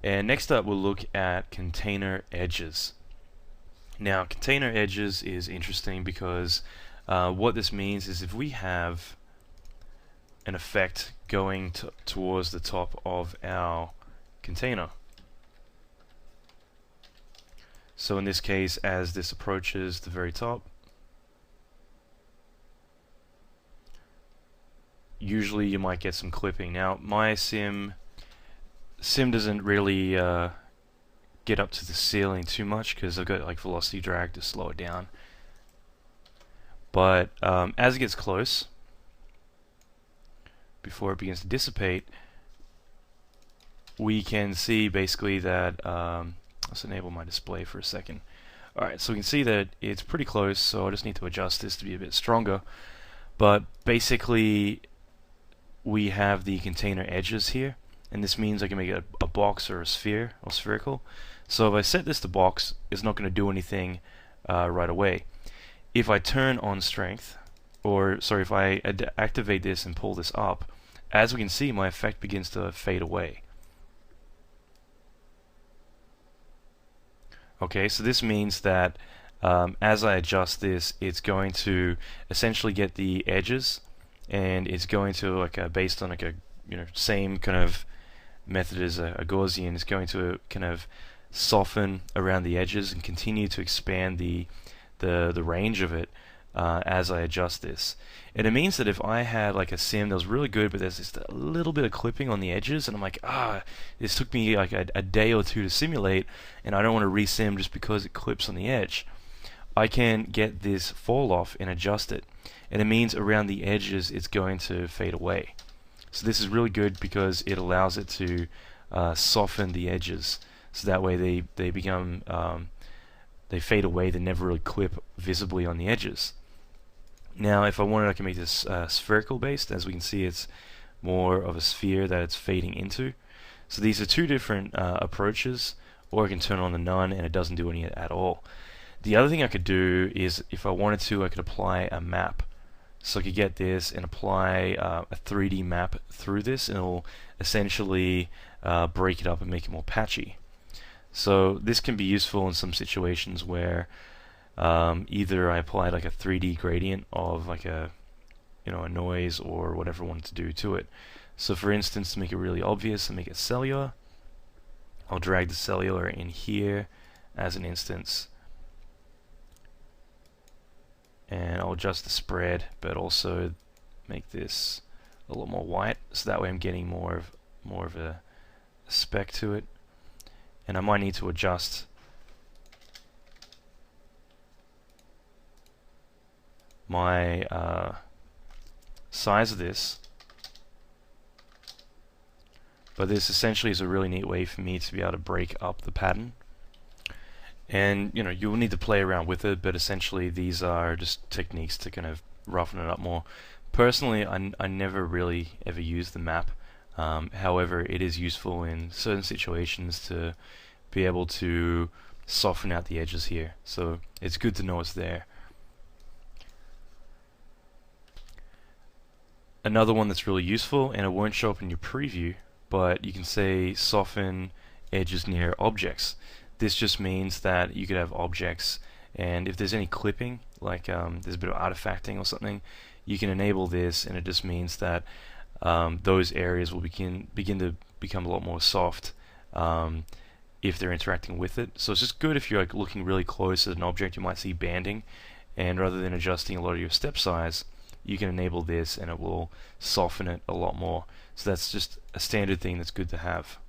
And next up we'll look at container edges. Now container edges is interesting because what this means is if we have an effect going towards the top of our container. So in this case, as this approaches the very top, usually you might get some clipping. Now my sim doesn't really get up to the ceiling too much because I've got like velocity drag to slow it down. But as it gets close, before it begins to dissipate, we can see basically that let's enable my display for a second. Alright, so we can see that it's pretty close, so I just need to adjust this to be a bit stronger. But basically we have the container edges here, and this means I can make it a box or a sphere or spherical. So if I set this to box, it's not going to do anything right away. If I turn on strength, or sorry, if I activate this and pull this up, as we can see, my effect begins to fade away. Okay, so this means that as I adjust this, it's going to essentially get the edges, and it's going to based on like a same kind of method as a Gaussian, it's going to kind of soften around the edges and continue to expand the range of it as I adjust this. And it means that if I had like a sim that was really good, but there's just a little bit of clipping on the edges, and I'm like, this took me like a day or two to simulate, and I don't want to resim just because it clips on the edge, I can get this fall off and adjust it. And it means around the edges it's going to fade away. So this is really good because it allows it to soften the edges, so that way they become they fade away, they never really clip visibly on the edges. Now if I wanted, I can make this spherical based. As we can see, it's more of a sphere that it's fading into. So these are two different approaches, or I can turn on the none and it doesn't do any at all. The other thing I could do is, if I wanted to, I could apply a map. So I could get this and apply a 3D map through this, and it will essentially break it up and make it more patchy. So this can be useful in some situations where either I apply like a 3D gradient of like a noise or whatever I wanted to do to it. So for instance, to make it really obvious and make it cellular, I'll drag the cellular in here as an instance, and I'll adjust the spread, but also make this a lot more white, so that way I'm getting more of a speck to it. And I might need to adjust my size of this, but this essentially is a really neat way for me to be able to break up the pattern. And you'll need to play around with it, but essentially these are just techniques to kind of roughen it up more. Personally, I never really ever use the map. However, it is useful in certain situations to be able to soften out the edges here. So it's good to know it's there. Another one that's really useful, and it won't show up in your preview, but you can say soften edges near objects. This just means that you could have objects, and if there's any clipping, like there's a bit of artifacting or something, you can enable this, and it just means that those areas will begin to become a lot more soft if they're interacting with it. So it's just good if you're like looking really close at an object, you might see banding, and rather than adjusting a lot of your step size, you can enable this and it will soften it a lot more. So that's just a standard thing that's good to have.